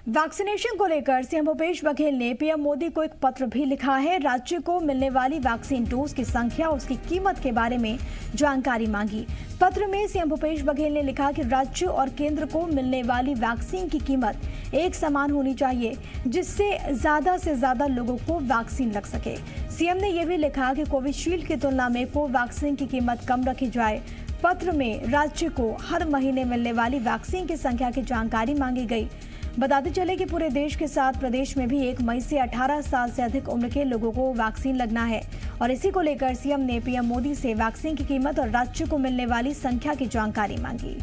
Vaccination को लेकर CM Bhupesh Baghel ने पीएम मोदी को एक पत्र भी लिखा है। राज्य को मिलने वाली वैक्सीन डोज की संख्या, उसकी कीमत के बारे में जानकारी मांगी। पत्र में सीएम भूपेश बघेल ने लिखा कि राज्य और केंद्र को मिलने वाली वैक्सीन की कीमत एक समान होनी चाहिए, जिससे ज्यादा से ज्यादा लोगों को वैक्सीन लग सके। सीएम ने यह भी लिखा कि कोविशील्ड की तुलना में कोवैक्सीन की कीमत कम रखी जाए। पत्र में राज्य को हर महीने मिलने वाली वैक्सीन की संख्या की जानकारी मांगी गई। बताते चले कि पूरे देश के साथ प्रदेश में भी 1 मई से 18 साल से अधिक उम्र के लोगों को वैक्सीन लगना है और इसी को लेकर सीएम ने पीएम मोदी से वैक्सीन की कीमत और राज्य को मिलने वाली संख्या की जानकारी मांगी।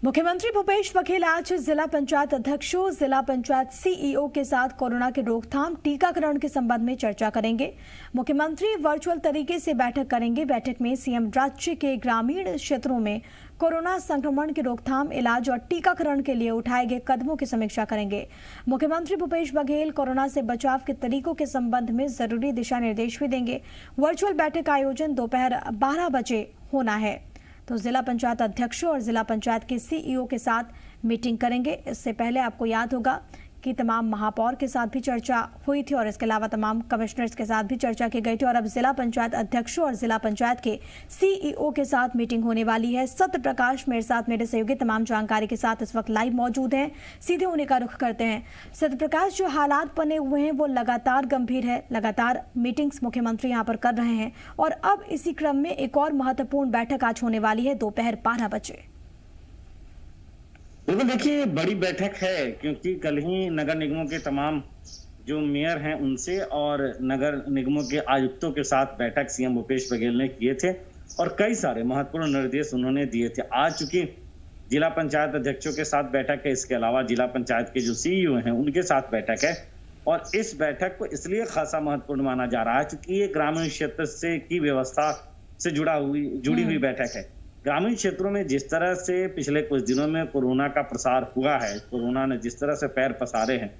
मुख्यमंत्री भूपेश बघेल आज जिला पंचायत अध्यक्षों, जिला पंचायत सीईओ के साथ कोरोना के रोकथाम, टीकाकरण के संबंध में चर्चा करेंगे। मुख्यमंत्री वर्चुअल तरीके से बैठक करेंगे। बैठक में सीएम राज्य के ग्रामीण क्षेत्रों में कोरोना संक्रमण की रोकथाम, इलाज और टीकाकरण के लिए उठाए गए कदमों की समीक्षा करेंगे। मुख्यमंत्री भूपेश बघेल कोरोना से बचाव के तरीकों के संबंध में जरूरी दिशा निर्देश भी देंगे। वर्चुअल बैठक का आयोजन दोपहर 12 बजे होना है। तो जिला पंचायत अध्यक्षों और जिला पंचायत के सीईओ के साथ मीटिंग करेंगे। इससे पहले आपको याद होगा कि तमाम महापौर के साथ भी चर्चा हुई थी और इसके अलावा तमाम कमिश्नर्स के साथ भी चर्चा की गई थी और अब जिला पंचायत अध्यक्षों और जिला पंचायत के सीईओ के साथ मीटिंग होने वाली है। सत्य प्रकाश मेरे साथ, मेरे सहयोगी तमाम जानकारी के साथ इस वक्त लाइव मौजूद हैं। सीधे उन्हीं का रुख करते हैं। सत्य प्रकाश, जो हालात बने हुए हैं वो लगातार गंभीर है, लगातार मीटिंग्स मुख्यमंत्री यहाँ पर कर रहे हैं और अब इसी क्रम में एक और महत्वपूर्ण बैठक आज होने वाली है दोपहर 12 बजे। बिल्कुल, देखिए बड़ी बैठक है क्योंकि कल ही नगर निगमों के तमाम जो मेयर हैं उनसे और नगर निगमों के आयुक्तों के साथ बैठक सीएम भूपेश बघेल ने किए थे और कई सारे महत्वपूर्ण निर्देश उन्होंने दिए थे। आज चूंकि जिला पंचायत अध्यक्षों के साथ बैठक है, इसके अलावा जिला पंचायत के जो सीईओ हैं उनके साथ बैठक है और इस बैठक को इसलिए खासा महत्वपूर्ण माना जा रहा है क्योंकि ये ग्रामीण क्षेत्र से की व्यवस्था से जुड़ी हुई बैठक है। ग्रामीण क्षेत्रों में जिस तरह से पिछले कुछ दिनों में कोरोना का प्रसार हुआ है, कोरोना ने जिस तरह से पैर पसारे हैं,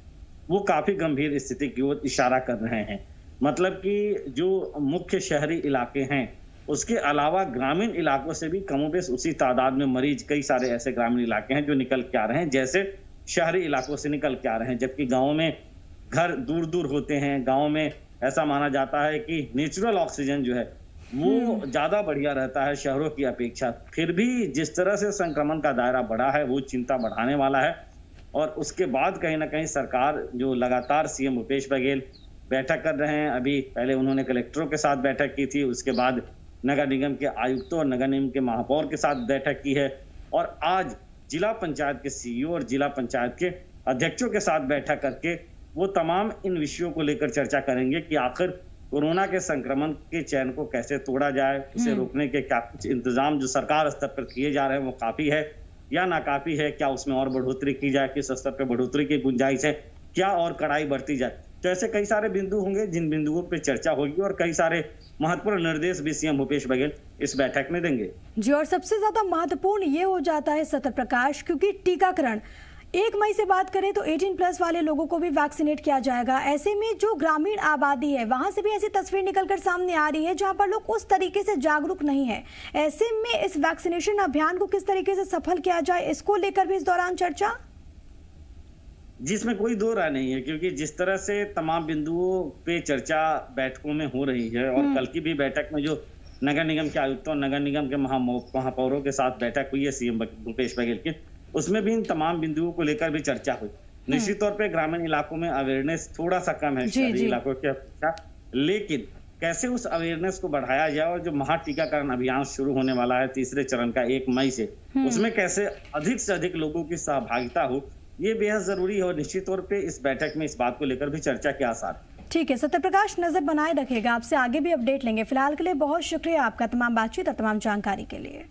वो काफी गंभीर स्थिति की ओर इशारा कर रहे हैं। मतलब कि जो मुख्य शहरी इलाके हैं उसके अलावा ग्रामीण इलाकों से भी कमोबेश उसी तादाद में मरीज, कई सारे ऐसे ग्रामीण इलाके हैं जो निकल के आ रहे हैं जैसे शहरी इलाकों से निकल के आ रहे हैं। जबकि गाँव में घर दूर दूर होते हैं, गाँव में ऐसा माना जाता है कि नेचुरल ऑक्सीजन जो है वो ज्यादा बढ़िया रहता है शहरों की अपेक्षा। फिर भी जिस तरह से संक्रमण का दायरा बढ़ा है वो चिंता बढ़ाने वाला है और उसके बाद कहीं ना कहीं सरकार जो लगातार सीएम भूपेश बघेल बैठक कर रहे हैं। अभी पहले उन्होंने कलेक्टरों के साथ बैठक की थी, उसके बाद नगर निगम के आयुक्तों और नगर निगम के महापौर के साथ बैठक की है और आज जिला पंचायत के सीईओ और जिला पंचायत के अध्यक्षों के साथ बैठक करके वो तमाम इन विषयों को लेकर चर्चा करेंगे कि आखिर कोरोना के संक्रमण के चैन को कैसे तोड़ा जाए, उसे रोकने के क्या कुछ इंतजाम जो सरकार स्तर पर किए जा रहे हैं वो काफी है या नाकाफी है, क्या उसमें और बढ़ोतरी की जाए, किस स्तर पर बढ़ोतरी की गुंजाइश है, क्या और कड़ाई बढ़ती जाए। तो ऐसे कई सारे बिंदु होंगे जिन बिंदुओं पर चर्चा होगी और कई सारे महत्वपूर्ण निर्देश भी सीएम भूपेश बघेल इस बैठक में देंगे। जी, और सबसे ज्यादा महत्वपूर्ण ये हो जाता है सत्य प्रकाश, क्योंकि टीकाकरण 1 मई से बात करें तो 18+ वाले लोगों को भी वैक्सीनेट किया जाएगा। ऐसे में जो ग्रामीण आबादी है वहां से भी ऐसी तस्वीर निकलकर सामने आ रही है जहां पर लोग उस तरीके से जागरूक नहीं है। ऐसे में इस वैक्सीनेशन अभियान को किस तरीके से सफल किया जाए, इसको लेकर भी इस दौरान चर्चा, जिसमें कोई दो राय नहीं है क्योंकि जिस तरह से तमाम बिंदुओं पे चर्चा बैठकों में हो रही है और कल की भी बैठक में जो नगर निगम के आयुक्तों और नगर निगम के महापौरों के साथ बैठक हुई है सीएम भूपेश बघेल की, उसमें भी इन तमाम बिंदुओं को लेकर भी चर्चा हुई। निश्चित तौर पे ग्रामीण इलाकों में अवेयरनेस थोड़ा सा कम है शहरी इलाकों की अपेक्षा, लेकिन कैसे उस अवेयरनेस को बढ़ाया जाए और जो महा टीकाकरण अभियान शुरू होने वाला है तीसरे चरण का 1 मई से, उसमें कैसे अधिक से अधिक लोगों की सहभागिता हो, ये बेहद जरूरी है और निश्चित तौर पे इस बैठक में इस बात को लेकर भी चर्चा के आसार। ठीक है सत्य प्रकाश, नजर बनाए रखेगा, आपसे आगे भी अपडेट लेंगे। फिलहाल के लिए बहुत शुक्रिया आपका तमाम बातचीत और तमाम जानकारी के लिए।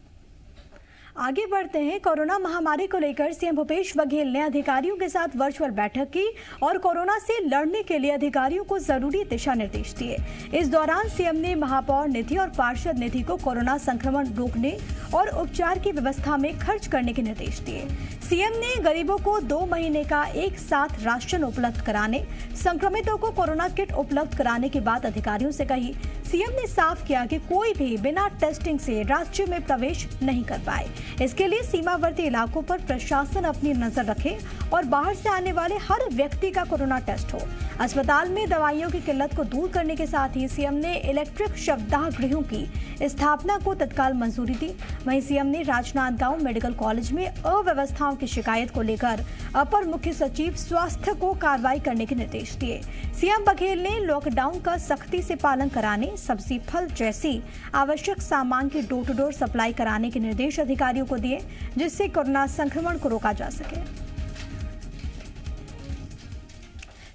आगे बढ़ते हैं। कोरोना महामारी को लेकर सीएम भूपेश बघेल ने अधिकारियों के साथ वर्चुअल बैठक की और कोरोना से लड़ने के लिए अधिकारियों को जरूरी दिशा निर्देश दिए। इस दौरान सीएम ने महापौर निधि और पार्षद निधि को कोरोना संक्रमण रोकने और उपचार की व्यवस्था में खर्च करने के निर्देश दिए। सीएम ने गरीबों को 2 महीने का एक साथ राशन उपलब्ध कराने, संक्रमितों को कोरोना किट उपलब्ध कराने की बात अधिकारियों से कही। सीएम ने साफ किया कि कोई भी बिना टेस्टिंग से राज्य में प्रवेश नहीं कर पाए। इसके लिए सीमावर्ती इलाकों पर प्रशासन अपनी नजर रखे और बाहर से आने वाले हर व्यक्ति का कोरोना टेस्ट हो। अस्पताल में दवाइयों की किल्लत को दूर करने के साथ ही सीएम ने इलेक्ट्रिक शवदाह गृहों की स्थापना को तत्काल मंजूरी दी। वहीं सीएम ने राजनांदगांव मेडिकल कॉलेज में अव्यवस्थाओं की शिकायत को लेकर अपर मुख्य सचिव स्वास्थ्य को कार्रवाई करने के निर्देश दिए। सीएम बघेल ने लॉकडाउन का सख्ती से पालन कराने, सब्जी फल जैसी आवश्यक सामान की डोर टू डोर सप्लाई कराने के निर्देश अधिकारियों को दिए, जिससे कोरोना संक्रमण को रोका जा सके।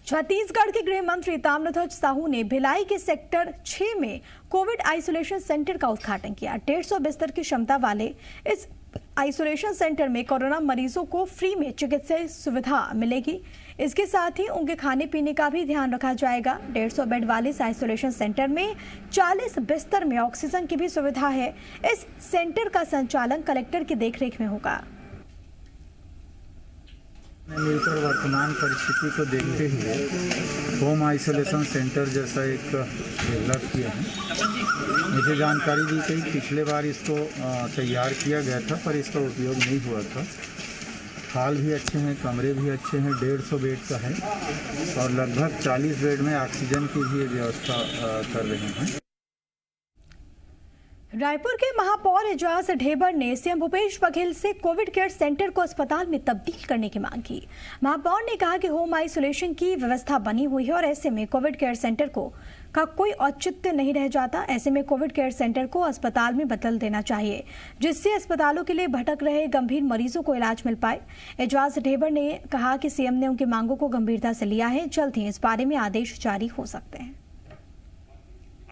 छत्तीसगढ़ के गृह मंत्री ताम्रध्वज साहू ने भिलाई के सेक्टर 6 में कोविड आइसोलेशन सेंटर का उद्घाटन किया। 150 बिस्तर की क्षमता वाले इस आइसोलेशन सेंटर में कोरोना मरीजों को फ्री में चिकित्सा सुविधा मिलेगी। इसके साथ ही उनके खाने पीने का भी ध्यान रखा जाएगा। 150 बेड वाले इस आइसोलेशन सेंटर में 40 बिस्तर में ऑक्सीजन की भी सुविधा है। इस सेंटर का संचालन कलेक्टर की देखरेख में होगा। मिलकर वर्तमान परिस्थिति को देखते हुए होम आइसोलेशन सेंटर जैसा एक डेवलप किया है। मुझे जानकारी दी गई पिछले बार इसको तैयार किया गया था, पर इसका उपयोग नहीं हुआ था। हाल भी अच्छे हैं, कमरे भी अच्छे हैं। 150 बेड का है और लगभग 40 बेड में ऑक्सीजन की भी व्यवस्था कर रहे हैं। रायपुर के महापौर एजाज ढेबर ने सीएम भूपेश बघेल से कोविड केयर सेंटर को अस्पताल में तब्दील करने की मांग की। महापौर ने कहा कि होम आइसोलेशन की व्यवस्था बनी हुई है और ऐसे में कोविड केयर सेंटर का कोई औचित्य नहीं रह जाता। ऐसे में कोविड केयर सेंटर को अस्पताल में बदल देना चाहिए, जिससे अस्पतालों के लिए भटक रहे गंभीर मरीजों को इलाज मिल पाए। एजाज ढेबर ने कहा कि सीएम ने उनकी मांगों को गंभीरता से लिया है। जल्द ही इस बारे में आदेश जारी हो सकते हैं।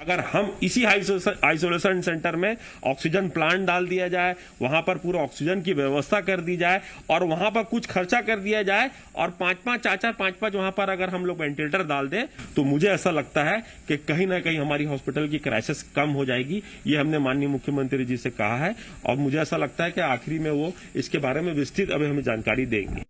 अगर हम इसी आइसोलेशन सेंटर में ऑक्सीजन प्लांट डाल दिया जाए, वहां पर पूरा ऑक्सीजन की व्यवस्था कर दी जाए और वहां पर कुछ खर्चा कर दिया जाए और 5-5 वहां पर अगर हम लोग वेंटिलेटर डाल दें, तो मुझे ऐसा लगता है कि कहीं ना कहीं हमारी हॉस्पिटल की क्राइसिस कम हो जाएगी। ये हमने माननीय मुख्यमंत्री जी से कहा है और मुझे ऐसा लगता है कि आखिरी में वो इसके बारे में विस्तृत अभी हमें जानकारी देंगे।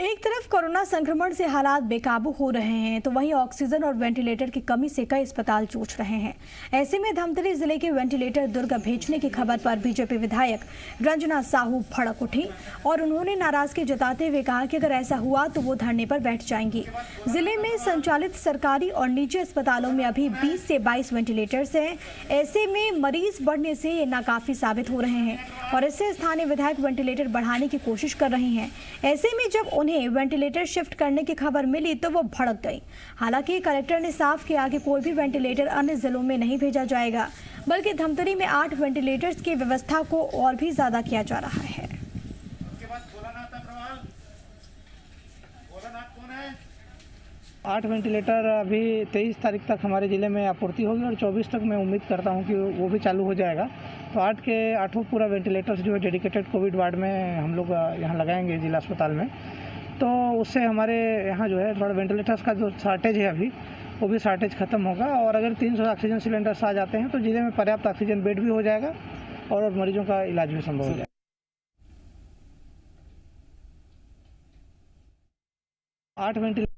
एक तरफ कोरोना संक्रमण से हालात बेकाबू हो रहे हैं, तो वहीं ऑक्सीजन और वेंटिलेटर की कमी से कई अस्पताल जूझ रहे हैं। ऐसे में धमतरी जिले के वेंटिलेटर दुर्ग भेजने की खबर पर बीजेपी विधायक रंजना साहू भड़क उठी और उन्होंने नाराजगी जताते हुए कहा कि अगर ऐसा हुआ तो वो धरने पर बैठ जाएंगी। जिले में संचालित सरकारी और निजी अस्पतालों में अभी 20 से 22 वेंटिलेटर्स हैं। ऐसे में मरीज बढ़ने से ये नाकाफी साबित हो रहे हैं और इससे स्थानीय विधायक वेंटिलेटर बढ़ाने की कोशिश कर रहे हैं। ऐसे में जब उन्हें वेंटिलेटर शिफ्ट करने की खबर मिली तो वो भड़क गई। हालांकि कलेक्टर ने साफ किया कि कोई भी वेंटिलेटर अन्य जिलों में नहीं भेजा जाएगा, बल्कि धमतरी में 8 वेंटिलेटर्स की व्यवस्था को और भी ज्यादा किया जा रहा है। 8 वेंटिलेटर अभी 23 तारीख तक हमारे ज़िले में आपूर्ति होगी और 24 तक मैं उम्मीद करता हूं कि वो भी चालू हो जाएगा। तो 8 के 8 पूरा वेंटिलेटर्स जो है डेडिकेटेड कोविड वार्ड में हम लोग यहाँ लगाएंगे जिला अस्पताल में। तो उससे हमारे यहाँ जो है थोड़ा वेंटिलेटर्स का जो शॉर्टेज है अभी, वो भी शॉर्टेज खत्म होगा और अगर 300 ऑक्सीजन सिलेंडर्स आ जाते हैं तो जिले में पर्याप्त ऑक्सीजन बेड भी हो जाएगा और मरीजों का इलाज भी संभव हो जाएगा। 8 वेंटिलेटर